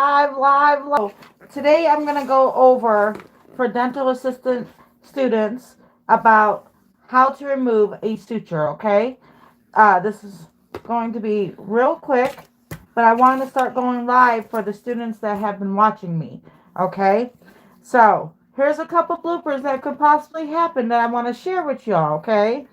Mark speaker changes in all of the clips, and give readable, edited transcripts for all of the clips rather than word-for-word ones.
Speaker 1: live. Today I'm going to go over for dental assistant students about how to remove a suture, okay? This is going to be real quick, but I want to start going live for the students that have been watching me, okay? So, here's a couple bloopers that could possibly happen that I want to share with y'all, okay?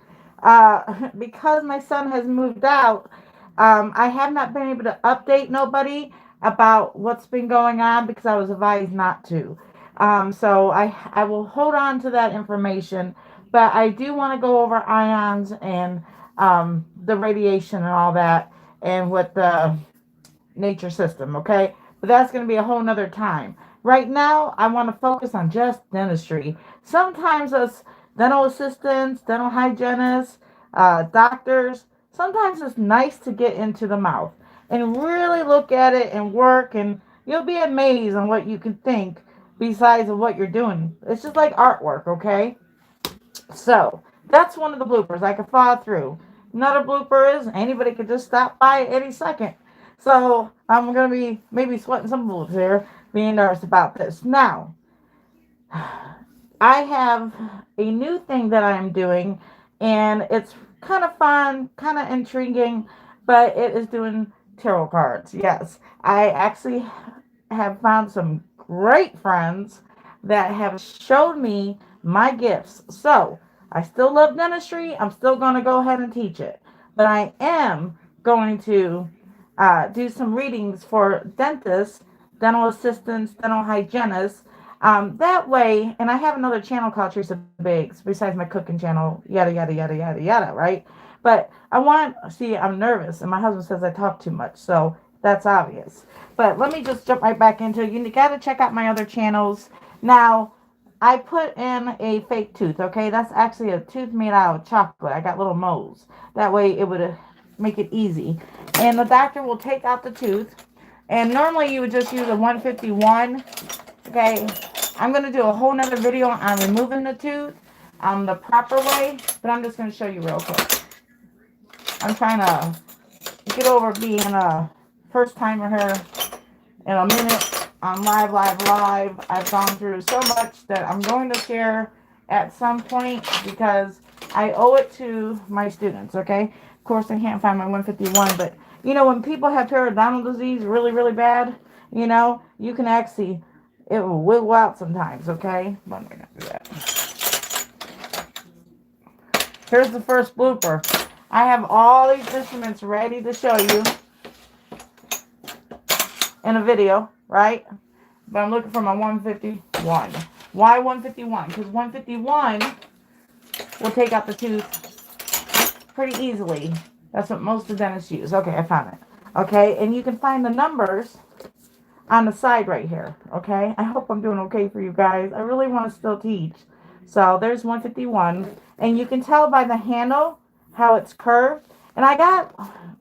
Speaker 1: Because my son has moved out, I have not been able to update nobody about what's been going on because I was advised not to. So I will hold on to that information, but I do want to go over ions and the radiation and all that and with the nature system, okay? But that's going to be a whole nother time. Right now, I want to focus on just dentistry. Sometimes us dental assistants, dental hygienists, doctors, sometimes it's nice to get into the mouth and really look at it and work, and you'll be amazed on what you can think besides of what you're doing. It's just like artwork, okay? So that's one of the bloopers I could follow through. Another blooper is anybody could just stop by at any second. So I'm gonna be maybe sweating some bullets here, being nervous about this. Now, I have a new thing that I'm doing, and it's kind of fun, kind of intriguing, but it is doing tarot cards. Yes, I actually have found some great friends that have showed me my gifts. So I still love dentistry. I'm still going to go ahead and teach it. But I am going to do some readings for dentists, dental assistants, dental hygienists. That way, and I have another channel called Teresa Biggs, besides my cooking channel, yada, yada, yada, yada, yada, right? But I'm nervous, and my husband says I talk too much. So that's obvious. But let me just jump right back into it. You got to check out my other channels. Now, I put in a fake tooth, okay? That's actually a tooth made out of chocolate. I got little moles. That way it would make it easy. And the doctor will take out the tooth. And normally you would just use a 151, okay? I'm going to do a whole nother video on removing the tooth the proper way. But I'm just going to show you real quick. I'm trying to get over being a first timer here in a minute on live. I've gone through so much that I'm going to share at some point because I owe it to my students, okay? Of course, I can't find my 151, but you know, when people have periodontal disease really, really bad, you know, you can actually, it will wiggle out sometimes, okay? But I'm not going to do that. Here's the first blooper. I have all these instruments ready to show you in a video, right? But I'm looking for my 151. Why 151? Because 151 will take out the tooth pretty easily. That's what most of the dentists use. Okay, I found it. Okay, and you can find the numbers on the side right here. Okay, I hope I'm doing okay for you guys. I really want to still teach. So there's 151. And you can tell by the handle how it's curved. And I got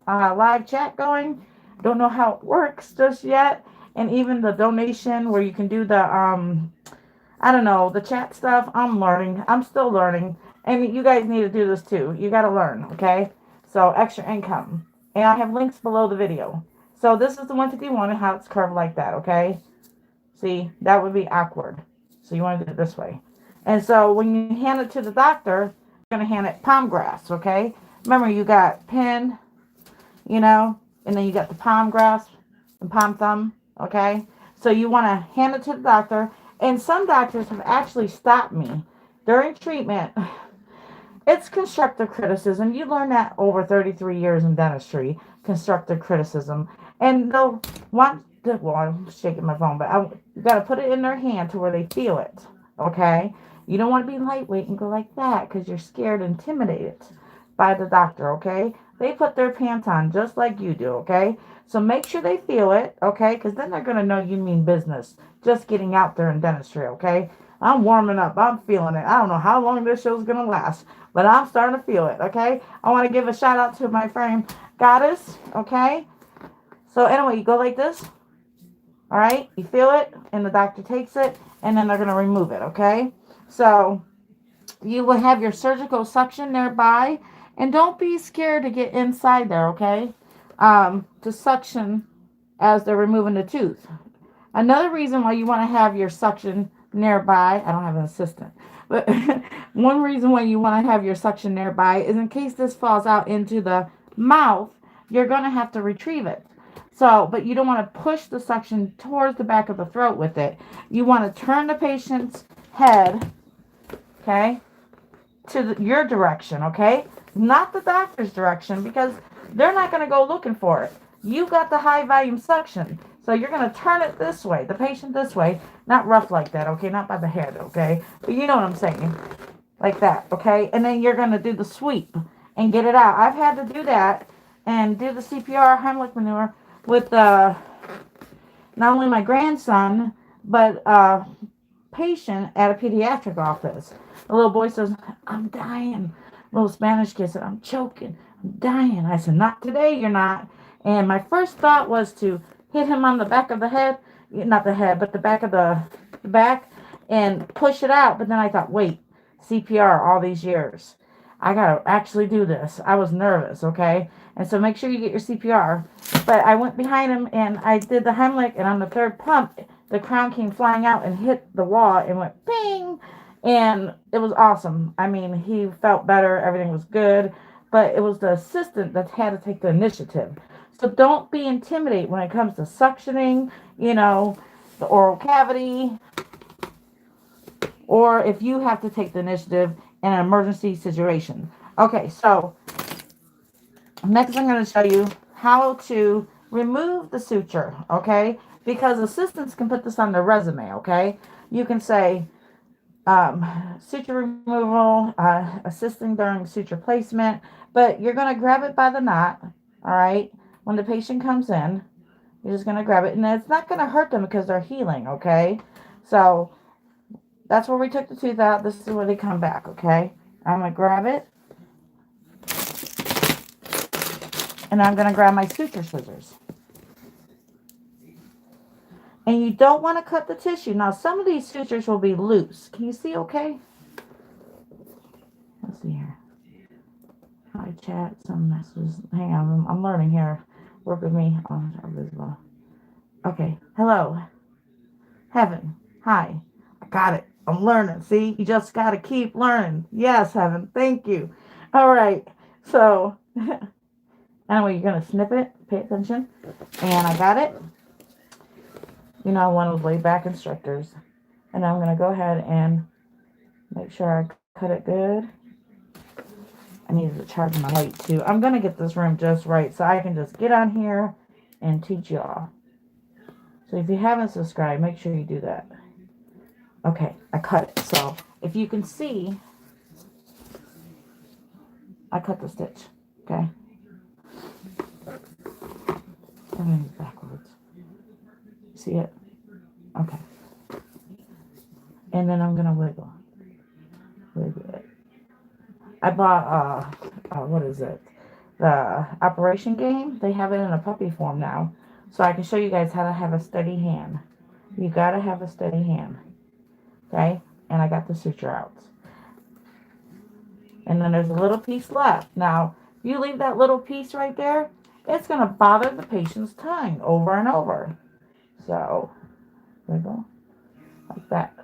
Speaker 1: live chat going. Don't know how it works just yet. And even the donation where you can do the, I don't know, the chat stuff. I'm learning. I'm still learning. And you guys need to do this too. You got to learn, okay? So extra income. And I have links below the video. So this is the 151 and how it's curved like that, okay? See, that would be awkward. So you want to do it this way. And so when you hand it to the doctor, you're going to hand it palm grasp, okay? Remember, you got pin, you know, and then you got the palm grasp and palm thumb, okay? So you want to hand it to the doctor. And some doctors have actually stopped me during treatment. It's constructive criticism. You learn that over 33 years in dentistry, constructive criticism. And they'll want to, well, I'm shaking my phone, but you got to put it in their hand to where they feel it, okay? You don't want to be lightweight and go like that because you're scared, intimidated by the doctor, okay? They put their pants on just like you do, okay? So make sure they feel it, okay? Because then they're going to know you mean business. Just getting out there in dentistry, okay? I'm warming up. I'm feeling it. I don't know how long this show's going to last, but I'm starting to feel it, okay? I want to give a shout out to my friend Goddess, okay? So anyway, you go like this, all right? You feel it, and the doctor takes it, and then they're going to remove it, okay? So you will have your surgical suction nearby, and don't be scared to get inside there, okay? To suction as they're removing the tooth. Another reason why you want to have your suction nearby, I don't have an assistant, but one reason why you want to have your suction nearby is in case this falls out into the mouth, you're going to have to retrieve it. So, but you don't want to push the suction towards the back of the throat with it. You want to turn the patient's head, okay, to your direction, okay? Not the doctor's direction, because they're not going to go looking for it. You got the high volume suction. So you're going to turn it this way, the patient this way, not rough like that, okay? Not by the head, okay? But you know what I'm saying. Like that, okay? And then you're going to do the sweep and get it out. I've had to do that and do the CPR Heimlich maneuver with not only my grandson, but patient at a pediatric office. The little boy says, I'm dying. Little Spanish kid said, I'm choking. I'm dying. I said, not today, you're not. And my first thought was to hit him on the back of the head, not the head, but the back of the back, and push it out. But then I thought, wait, CPR all these years. I got to actually do this. I was nervous, okay? And so make sure you get your CPR. But I went behind him, and I did the Heimlich, and on the third pump, the crown came flying out and hit the wall and went ping. And it was awesome. I mean, he felt better. Everything was good. But it was the assistant that had to take the initiative. So don't be intimidated when it comes to suctioning, the oral cavity, or if you have to take the initiative in an emergency situation. Okay, so next I'm going to show you how to remove the suture, okay? Because assistants can put this on their resume, okay? You can say suture removal, assisting during suture placement, but you're going to grab it by the knot, all right? When the patient comes in, you're just going to grab it, and it's not going to hurt them because they're healing, okay? So that's where we took the tooth out. This is where they come back, okay? I'm going to grab it, and I'm going to grab my suture scissors. And you don't want to cut the tissue. Now, some of these sutures will be loose. Can you see okay? Let's see here. Hi, chat. Some messages. Hang on. I'm learning here. Work with me on visible. Okay. Hello. Heaven. Hi. I got it. I'm learning. See? You just got to keep learning. Yes, Heaven. Thank you. All right. So, anyway, you're going to snip it. Pay attention. And I got it. One of those laid back instructors. And I'm going to go ahead and make sure I cut it good. I need to charge my light too. I'm going to get this room just right so I can just get on here and teach y'all. So if you haven't subscribed, make sure you do that. Okay, I cut it. So if you can see, I cut the stitch. Okay. Everything's backwards. See it? Okay. And then I'm going to wiggle. Wiggle it. I bought, what is it? The Operation Game. They have it in a puppy form now. So I can show you guys how to have a steady hand. You got to have a steady hand. Okay? And I got the suture out. And then there's a little piece left. Now, if you leave that little piece right there, it's going to bother the patient's tongue over and over. So, wiggle like that.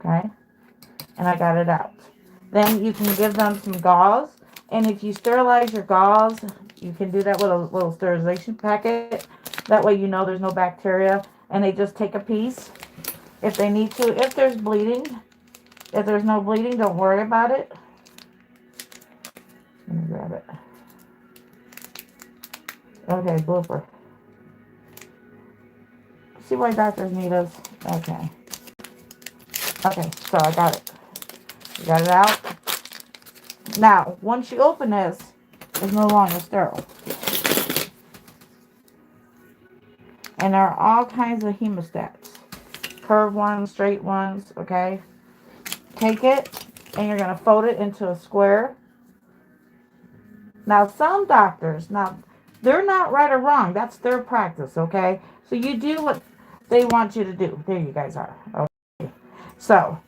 Speaker 1: Okay? And I got it out. Then you can give them some gauze. And if you sterilize your gauze, you can do that with a little sterilization packet. That way you know there's no bacteria. And they just take a piece if they need to. If there's bleeding. If there's no bleeding, don't worry about it. Let me grab it. Okay, blooper. See why doctors need us? Okay. Okay, so I got it. You got it out. Now, once you open this, it's no longer sterile. And there are all kinds of hemostats. Curved ones, straight ones, okay? Take it, and you're going to fold it into a square. Now, some doctors, they're not right or wrong. That's their practice, okay? So you do what they want you to do. There you guys are. Okay. So,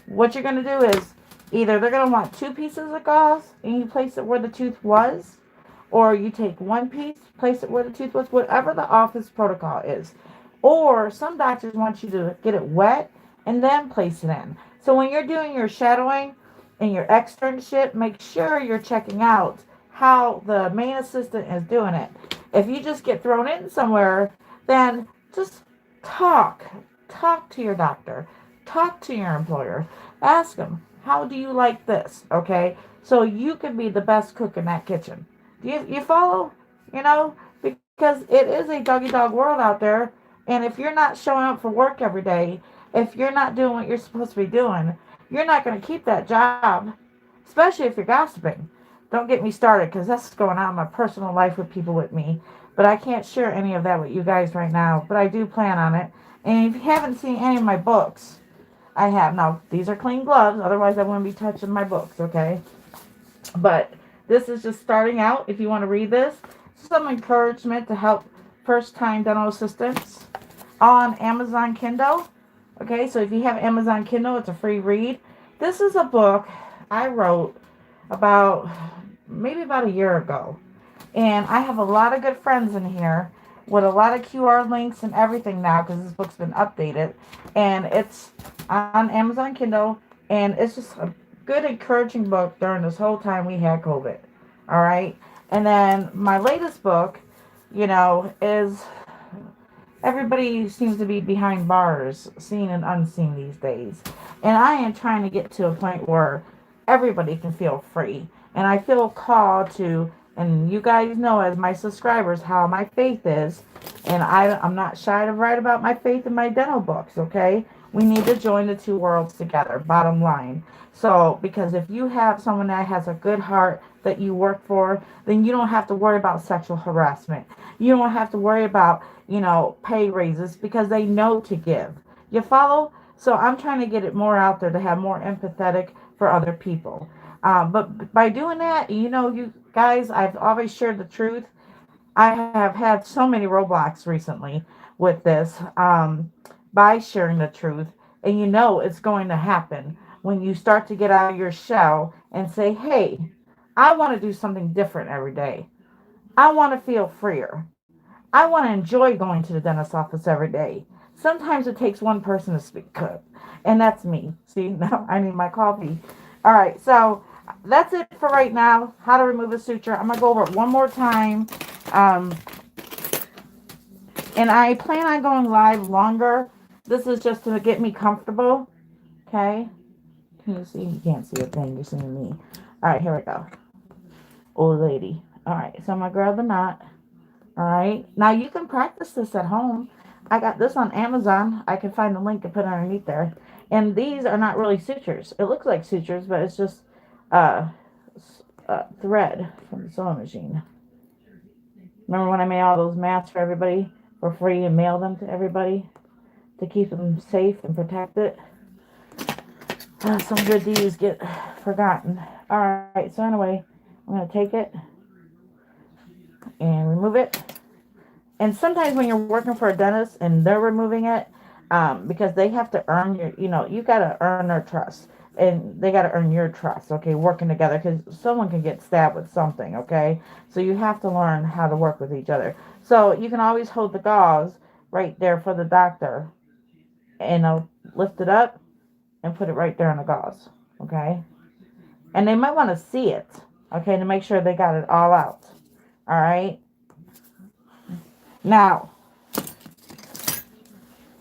Speaker 1: what you're going to do is, either they're going to want 2 pieces of gauze, and you place it where the tooth was, or you take 1 piece, place it where the tooth was, whatever the office protocol is. Or some doctors want you to get it wet and then place it in. So when you're doing your shadowing and your externship, make sure you're checking out how the main assistant is doing it. If you just get thrown in somewhere, then just talk. Talk to your doctor. Talk to your employer. Ask them, how do you like this? Okay? So you can be the best cook in that kitchen. Do you follow? You know? Because it is a doggy dog world out there. And if you're not showing up for work every day, if you're not doing what you're supposed to be doing, you're not going to keep that job, especially if you're gossiping. Don't get me started because that's going on in my personal life with people with me. But I can't share any of that with you guys right now. But I do plan on it. And if you haven't seen any of my books, I have. Now, these are clean gloves. Otherwise, I wouldn't be touching my books, okay? But this is just starting out. If you want to read this, some encouragement to help first-time dental assistants on Amazon Kindle. Okay, so if you have Amazon Kindle, it's a free read. This is a book I wrote about maybe about a year ago. And I have a lot of good friends in here with a lot of QR links and everything now because this book's been updated. And it's on Amazon Kindle. And it's just a good, encouraging book during this whole time we had COVID. All right. And then my latest book, is everybody seems to be behind bars, seen and unseen these days. And I am trying to get to a point where everybody can feel free. And I feel called to, and you guys know as my subscribers how my faith is. And I'm not shy to write about my faith in my dental books, okay? We need to join the two worlds together, bottom line. So, because if you have someone that has a good heart that you work for, then you don't have to worry about sexual harassment. You don't have to worry about, pay raises because they know to give. You follow? So I'm trying to get it more out there to have more empathetic for other people. But by doing that, you guys, I've always shared the truth. I have had so many roadblocks recently with this by sharing the truth. And it's going to happen when you start to get out of your shell and say, hey, I want to do something different every day. I want to feel freer. I want to enjoy going to the dentist's office every day. Sometimes it takes one person to speak up, and that's me. See, now I need my coffee. All right, so that's it for right now. How to remove a suture. I'm going to go over it one more time. Um, and I plan on going live longer. This is just to get me comfortable. Okay. Can you see? You can't see a thing. You're seeing me. All right, here we go. Old lady. All right, so I'm going to grab the knot. All right. Now you can practice this at home. I got this on Amazon. I can find the link and put it underneath there. And these are not really sutures. It looks like sutures, but it's just uh, thread from the sewing machine. Remember when I made all those mats for everybody for free and mailed them to everybody to keep them safe and protected? Some good deeds get forgotten. All right. So anyway, I'm going to take it and remove it. And sometimes when you're working for a dentist and they're removing it, because they have to earn you got to earn their trust. And they got to earn your trust, okay, working together. Because someone can get stabbed with something, okay? So you have to learn how to work with each other. So you can always hold the gauze right there for the doctor. And I'll lift it up and put it right there on the gauze, okay? And they might want to see it, okay, to make sure they got it all out, all right? Now,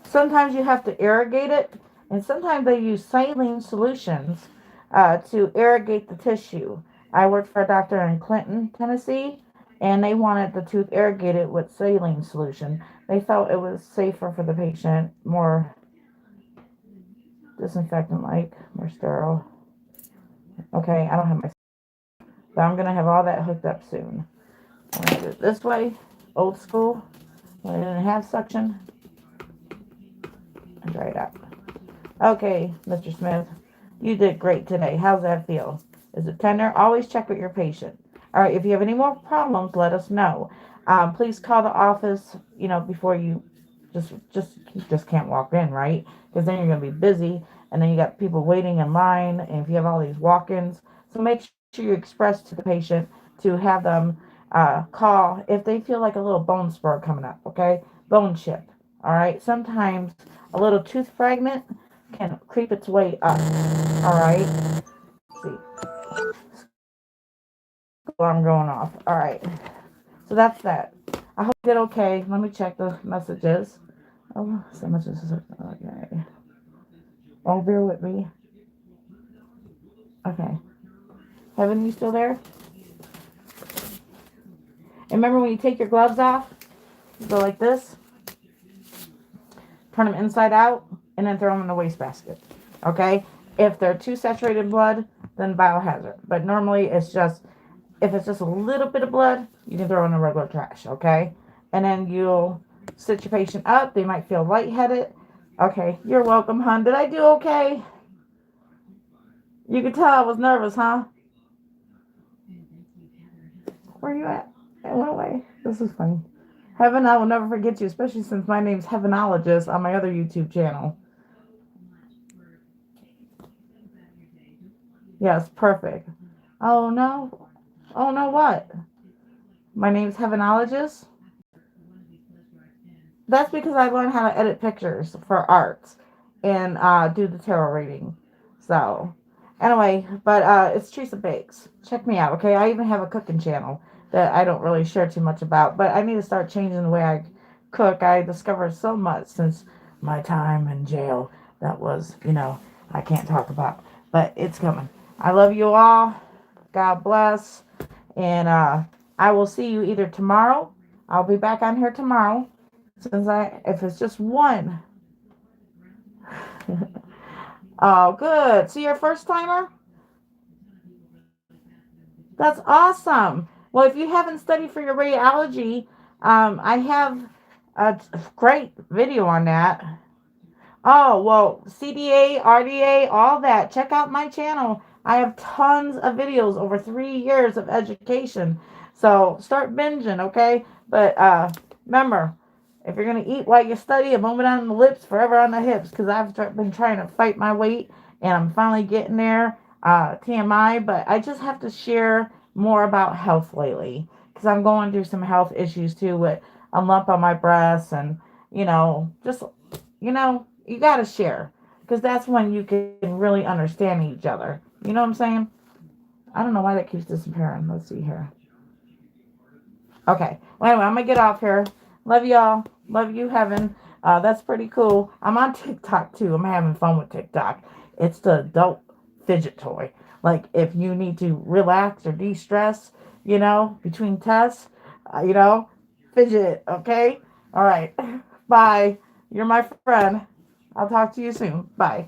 Speaker 1: sometimes you have to irrigate it, and sometimes they use saline solutions to irrigate the tissue. I worked for a doctor in Clinton, Tennessee, and they wanted the tooth irrigated with saline solution. They felt it was safer for the patient, more disinfectant-like, more sterile. Okay, I don't have my, but I'm going to have all that hooked up soon. I'm going to do it this way, old school, when I didn't have suction. And dry it out. Okay, Mr. Smith, you did great today. How's that feel? Is it tender? Always check with your patient. All right, if you have any more problems, let us know. Please call the office, before you just can't walk in, right? Because then you're going to be busy, and then you got people waiting in line, and if you have all these walk-ins. So make sure you express to the patient to have them call if they feel like a little bone spur coming up, okay? Bone chip, All right. Sometimes a little tooth fragment can creep its way up. All right. Let's see. Alarm going off. All right. So that's that. I hope you did okay. Let me check the messages. Oh, so much is okay. Oh, bear with me. Okay. Heaven, you still there? And remember when you take your gloves off, you go like this, turn them inside out, and then throw them in the wastebasket. Okay? If they're too saturated in blood, then biohazard. But normally it's just, if it's just a little bit of blood, you can throw in the regular trash. Okay? And then you'll sit your patient up. They might feel lightheaded. Okay, you're welcome, hon. Did I do okay? You could tell I was nervous, huh? Where are you at? It went away. This is funny. Heaven, I will never forget you, especially since my name's Heavenologist on my other YouTube channel. Yes, perfect. Oh no. Oh no, what? My name's Heavenologist? That's because I learned how to edit pictures for arts and do the tarot reading. So, anyway, but it's Teresa Bakes. Check me out, okay? I even have a cooking channel that I don't really share too much about, but I need to start changing the way I cook. I discovered so much since my time in jail that was, I can't talk about, but it's coming. I love you all. God bless. And I will see you either tomorrow. I'll be back on here tomorrow. If it's just one. Oh, good. So you're a first timer? That's awesome. Well, if you haven't studied for your radiology, I have a great video on that. Oh, well, CDA, RDA, all that. Check out my channel. I have tons of videos over 3 years of education. So start binging, okay? But remember, if you're going to eat while you study, a moment on the lips, forever on the hips, because I've been trying to fight my weight and I'm finally getting there. TMI, but I just have to share more about health lately because I'm going through some health issues too with a lump on my breast and, just you got to share because that's when you can really understand each other. You know what I'm saying? I don't know why that keeps disappearing. Let's see here. Okay. Well, anyway, I'm going to get off here. Love y'all. Love you, Heaven. That's pretty cool. I'm on TikTok too. I'm having fun with TikTok. It's the adult fidget toy. Like if you need to relax or de-stress, between tests, fidget. Okay. All right. Bye. You're my friend. I'll talk to you soon. Bye.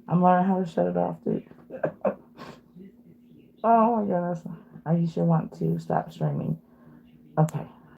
Speaker 1: I'm learning how to shut it off, dude. Oh my goodness. I usually want to stop streaming. Okay.